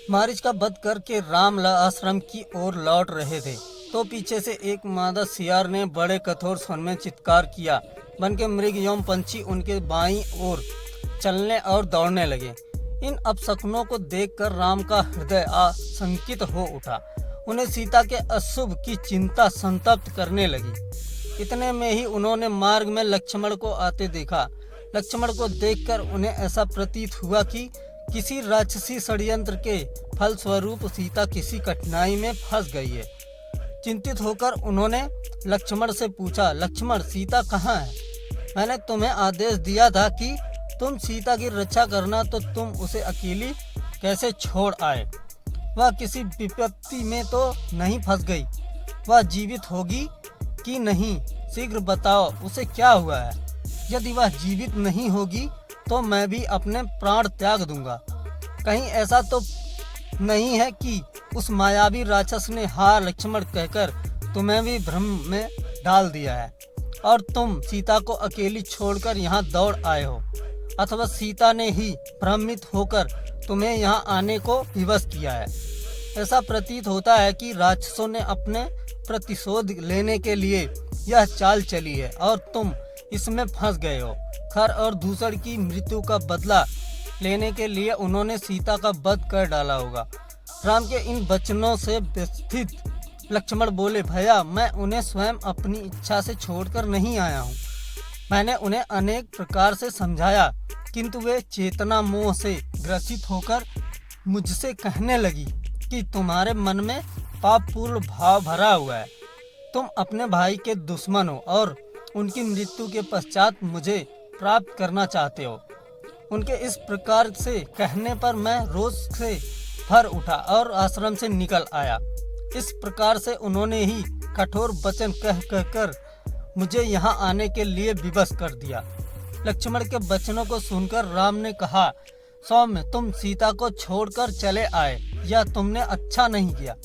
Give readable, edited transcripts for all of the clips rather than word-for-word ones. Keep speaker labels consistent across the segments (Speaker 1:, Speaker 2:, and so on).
Speaker 1: मारीच का वध करके राम आश्रम की ओर लौट रहे थे तो पीछे से एक मादा सियार ने बड़े कठोर स्वर में चित्कार किया। बन के मृग एवं पंछी उनके बाईं ओर चलने और दौड़ने लगे। इन अपशकुनों को देखकर राम का हृदय आशंकित हो उठा। उन्हें सीता के अशुभ की चिंता संतप्त करने लगी। इतने में ही उन्होंने मार्ग में लक्ष्मण को आते देखा। लक्ष्मण को देखकर उन्हें ऐसा प्रतीत हुआ कि किसी राक्षसी षड्यंत्र के फलस्वरूप सीता किसी कठिनाई में फंस गई है। चिंतित होकर उन्होंने लक्ष्मण से पूछा, लक्ष्मण, सीता कहाँ है? मैंने तुम्हें आदेश दिया था कि तुम सीता की रक्षा करना, तो तुम उसे अकेली कैसे छोड़ आए? वह किसी विपत्ति में तो नहीं फंस गई? वह जीवित होगी कि नहीं? शीघ्र बताओ, उसे क्या हुआ है? यदि वह जीवित नहीं होगी तो मैं भी अपने प्राण त्याग दूंगा। कहीं ऐसा तो नहीं है कि उस मायावी राक्षस ने हाँ लक्ष्मण कहकर तुम्हें भी भ्रम में डाल दिया है और तुम सीता को अकेली छोड़कर यहाँ दौड़ आए हो, अथवा सीता ने ही भ्रमित होकर तुम्हें यहाँ आने को विवश किया है। ऐसा प्रतीत होता है कि राक्षसों ने अपने प्रतिशोध लेने के लिए यह चाल चली है और तुम इसमें फंस गए हो। खर और दूसर की मृत्यु का बदला लेने के लिए उन्होंने सीता का वध कर डाला होगा। राम के इन वचनों से व्यथित लक्ष्मण बोले, भैया, मैं उन्हें स्वयं अपनी इच्छा से छोड़कर नहीं आया हूँ। मैंने उन्हें अनेक प्रकार से समझाया, किंतु वे चेतना मोह से ग्रसित होकर मुझसे कहने लगी कि तुम्हारे मन में पापपूर्ण भाव भरा हुआ है। तुम अपने भाई के दुश्मन हो और उनकी मृत्यु के पश्चात मुझे प्राप्त करना चाहते हो। उनके इस प्रकार से कहने पर मैं रोष से भर उठा और आश्रम से निकल आया। इस प्रकार से उन्होंने ही कठोर वचन कहकर मुझे यहाँ आने के लिए विवश कर दिया। लक्ष्मण के वचनों को सुनकर राम ने कहा, सौम्य, तुम सीता को छोड़कर चले आए, यह तुमने अच्छा नहीं किया।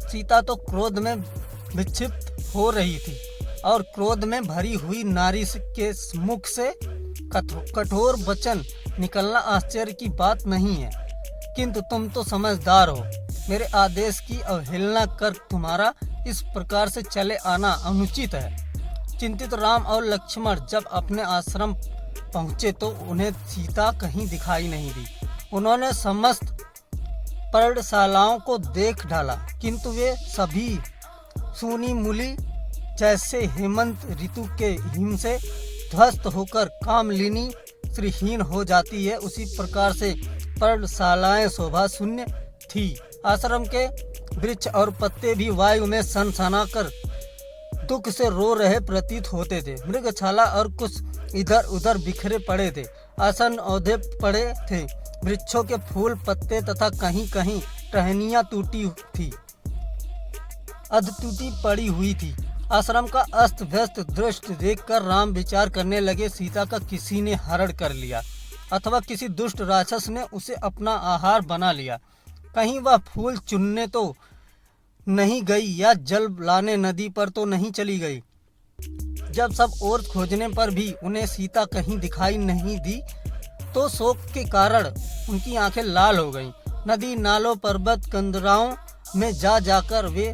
Speaker 1: सीता तो क्रोध में विक्षिप्त हो रही थी और क्रोध में भरी हुई नारी के मुख से कठोर वचन निकलना आश्चर्य की बात नहीं है, किंतु तुम तो समझदार हो। मेरे आदेश की अवहेलना कर तुम्हारा इस प्रकार से चले आना अनुचित है। चिंतित राम और लक्ष्मण जब अपने आश्रम पहुँचे तो उन्हें सीता कहीं दिखाई नहीं दी। उन्होंने समस्त पर्णशालाओं को देख डाला, किंतु वे सभी सूनी मूली जैसे हेमंत ऋतु के हिम से ध्वस्त होकर कामलिनी श्रीहीन हो जाती है, उसी प्रकार से पर्णशालाएं शोभा शून्य थी। आश्रम के वृक्ष और पत्ते भी वायु में सनसनाकर दुख से रो रहे प्रतीत होते थे। मृगशाला और कुछ इधर उधर बिखरे पड़े थे, आसन औधे पड़े थे। वृक्षों के फूल पत्ते तथा कहीं कहीं टहनियाँ टूटी थी, अध टूटी पड़ी हुई थी। आश्रम का अस्त व्यस्त दृश्य देखकर राम विचार करने लगे, सीता का किसी ने हरण कर लिया अथवा किसी दुष्ट राक्षस ने उसे अपना आहार बना लिया। कहीं वह फूल चुनने तो नहीं गई या जल लाने नदी पर तो नहीं चली गई। जब सब ओर खोजने पर भी उन्हें सीता कहीं दिखाई नहीं दी तो शोक के कारण उनकी आंखें लाल हो गईं। नदी नालों पर्वत कंदराओं में जाकर वे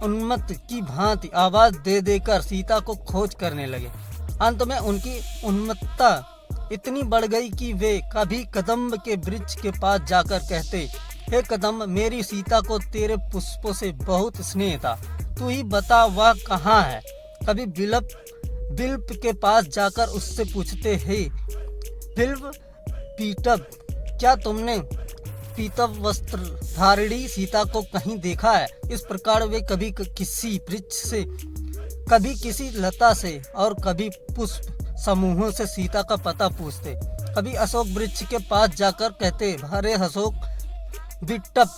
Speaker 1: उन्मत्त की भांति आवाज दे देकर सीता को खोज करने लगे। अंत में उनकी उन्मत्तता इतनी बढ़ गई कि वे कभी कदम्ब के वृक्ष के पास जाकर कहते, हे कदम्ब, मेरी सीता को तेरे पुष्पों से बहुत स्नेह था, तू ही बता वह कहाँ है। कभी बिल्व के पास जाकर उससे पूछते, हे बिल्व पीतव, क्या तुमने पीतव वस्त्र धारिणी सीता को कहीं देखा है? इस प्रकार वे कभी किसी वृक्ष से, कभी किसी लता से और कभी पुष्प समूहों से सीता का पता पूछते। कभी अशोक वृक्ष के पास जाकर कहते, अरे अशोक बिट्टप,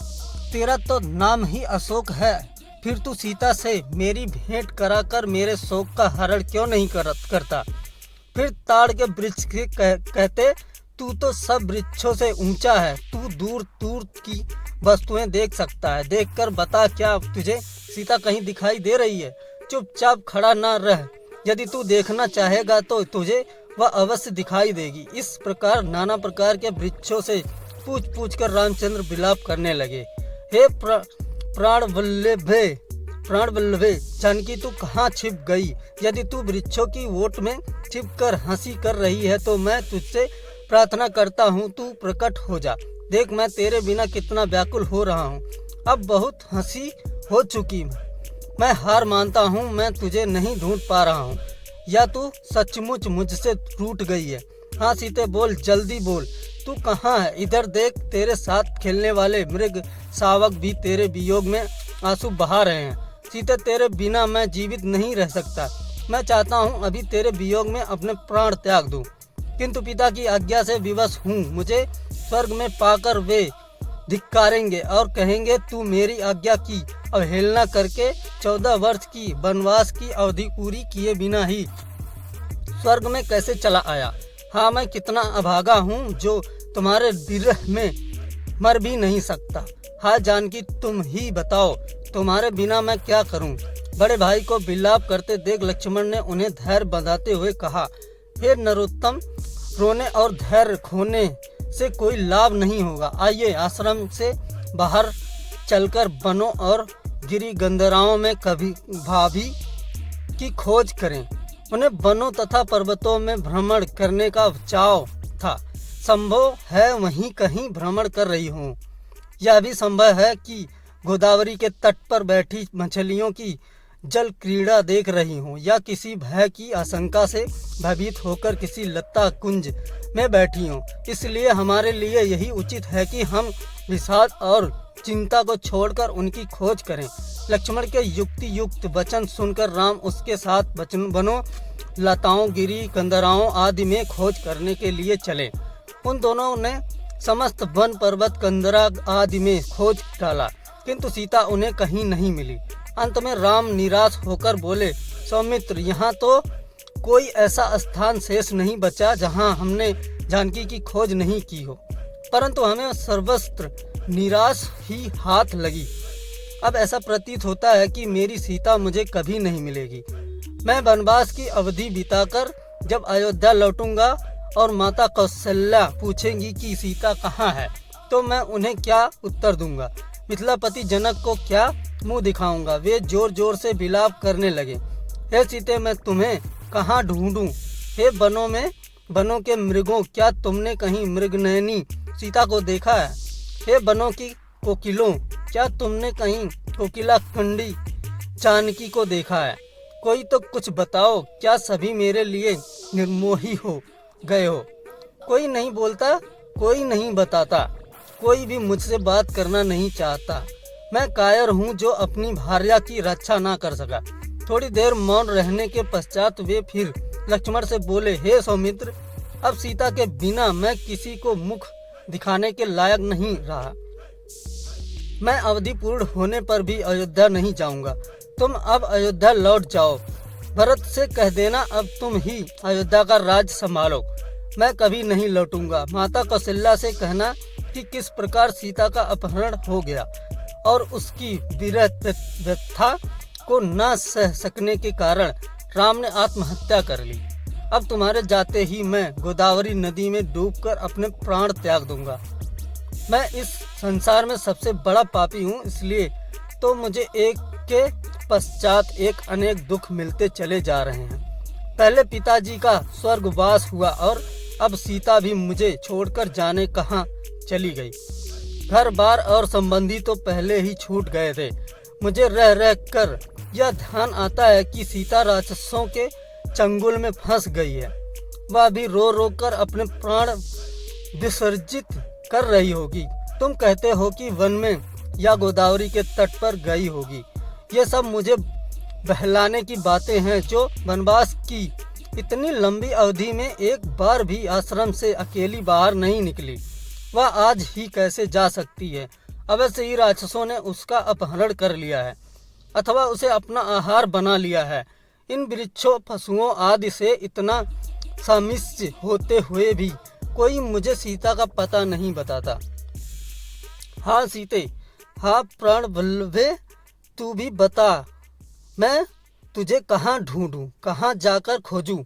Speaker 1: तेरा तो नाम ही अशोक है, फिर तू सीता से मेरी भेंट कराकर मेरे शोक का हरण क्यों नहीं करता? फिर ताड़ के वृक्ष के कहते, तू तो सब वृक्षों से ऊंचा है, तू दूर दूर की वस्तुएं देख सकता है, देखकर बता क्या तुझे सीता कहीं दिखाई दे रही है? चुपचाप खड़ा ना रह, यदि तू देखना चाहेगा तो तुझे वह अवश्य दिखाई देगी। इस प्रकार नाना प्रकार के वृक्षों से पूछ पूछ कर रामचंद्र विलाप करने लगे। हे प्राण वल्लभे जानकी, तू कहाँ छिप गई? यदि तू वृक्षों की ओट में छिपकर हंसी कर रही है तो मैं तुझसे प्रार्थना करता हूँ, तू प्रकट हो जा। देख, मैं तेरे बिना कितना व्याकुल हो रहा हूँ। अब बहुत हंसी हो चुकी, मैं हार मानता हूँ। मैं तुझे नहीं ढूंढ पा रहा हूँ, या तू सचमुच मुझसे टूट गई है? हाँ सीते, बोल, जल्दी बोल, तू कहाँ है? इधर देख, तेरे साथ खेलने वाले मृग शावक भी तेरे वियोग में आंसू बहा रहे हैं। सीते, तेरे बिना मैं जीवित नहीं रह सकता। मैं चाहता हूँ अभी तेरे वियोग में अपने प्राण त्याग दूँ, किंतु पिता की आज्ञा से विवश हूँ। मुझे स्वर्ग में पाकर वे धिक्कारेंगे और कहेंगे, तू मेरी आज्ञा की अवहेलना करके 14 वर्ष की वनवास की अवधि पूरी किए बिना ही स्वर्ग में कैसे चला आया? हाँ, मैं कितना अभागा हूँ जो तुम्हारे विरह में मर भी नहीं सकता। हाँ जानकी, तुम ही बताओ, तुम्हारे बिना मैं क्या करूँ? बड़े भाई को विलाप करते देख लक्ष्मण ने उन्हें धैर्य बंधाते हुए कहा, हे नरोत्तम, रोने और धैर्य खोने से कोई लाभ नहीं होगा। आइए आश्रम से बाहर चलकर वनों और गिरी गंधराओं में कभी भाभी की खोज करें। उन्हें वनों तथा पर्वतों में भ्रमण करने का चाव था। संभव है वहीं कहीं भ्रमण कर रही हूँ। यह भी संभव है कि गोदावरी के तट पर बैठी मछलियों की जल क्रीड़ा देख रही हूँ, या किसी भय की आशंका से भयभीत होकर किसी लता कुंज में बैठी हूँ। इसलिए हमारे लिए यही उचित है कि हम विषाद और चिंता को छोड़कर उनकी खोज करें। लक्ष्मण के युक्ति युक्त वचन सुनकर राम उसके साथ वनों, लताओं, गिरी कंदराओं आदि में खोज करने के लिए चले। उन दोनों ने समस्त वन, पर्वत, कंदरा आदि में खोज डाला, किंतु सीता उन्हें कहीं नहीं मिली। अंत में राम निराश होकर बोले, सौमित्र, यहाँ तो कोई ऐसा स्थान शेष नहीं बचा जहाँ हमने जानकी की खोज नहीं की हो, परंतु हमें सर्वत्र निराश ही हाथ लगी। अब ऐसा प्रतीत होता है कि मेरी सीता मुझे कभी नहीं मिलेगी। मैं वनवास की अवधि बिताकर जब अयोध्या लौटूंगा और माता कौशल्या पूछेंगी कि सीता कहाँ है, तो मैं उन्हें क्या उत्तर दूंगा? मिथिलापति जनक को क्या मुंह दिखाऊंगा? वे जोर जोर से विलाप करने लगे, हे सीते, मैं तुम्हें कहाँ ढूंढूं? हे वनों के मृगों, क्या तुमने कहीं मृगनयनी सीता को देखा है? हे वनों की कोकिलों, क्या तुमने कहीं कोकिला कंडी जानकी को देखा है? कोई तो कुछ बताओ, क्या सभी मेरे लिए निर्मोही हो गए हो? कोई नहीं बोलता, कोई नहीं बताता, कोई भी मुझसे बात करना नहीं चाहता। मैं कायर हूँ जो अपनी भार्या की रक्षा ना कर सका। थोड़ी देर मौन रहने के पश्चात वे फिर लक्ष्मण से बोले, हे सौमित्र, अब सीता के बिना मैं किसी को मुख दिखाने के लायक नहीं रहा। मैं अवधि पूर्ण होने पर भी अयोध्या नहीं जाऊंगा। तुम अब अयोध्या लौट जाओ। भरत से कह देना अब तुम ही अयोध्या का राज संभालो। मैं कभी नहीं लौटूंगा। माता कौशल्या से कहना कि किस प्रकार सीता का अपहरण हो गया और उसकी विरह व्यथा को न सह सकने के कारण राम ने आत्महत्या कर ली। अब तुम्हारे जाते ही मैं गोदावरी नदी में डूबकर अपने प्राण त्याग दूंगा। मैं इस संसार में सबसे बड़ा पापी हूँ, इसलिए तो मुझे एक के पश्चात एक अनेक दुख मिलते चले जा रहे हैं। पहले पिताजी का स्वर्गवास हुआ और अब सीता भी मुझे छोड़कर जाने कहाँ चली गई। घर बार और संबंधी तो पहले ही छूट गए थे। मुझे रह रह कर यह ध्यान आता है कि सीता राक्षसों के चंगुल में फंस गई है। वह भी रो रो कर अपने प्राण विसर्जित कर रही होगी। तुम कहते हो कि वन में या गोदावरी के तट पर गई होगी। ये सब मुझे बहलाने की बातें हैं जो वनवास की इतनी लंबी अवधि में एक बार भी आश्रम से अकेली बाहर नहीं निकली। वह आज ही कैसे जा सकती है? अवश्य ही राक्षसों ने उसका अपहरण कर लिया है अथवा उसे अपना आहार बना लिया है। इन वृक्षों, पशुओं आदि से इतना सामिष्य होते हुए भी कोई मुझे सीता का पता नहीं बताता। हाँ सीते, हाँ प्राण वल्लभे, तू भी बता, मैं तुझे कहाँ ढूंढूं, कहाँ जाकर खोजूं?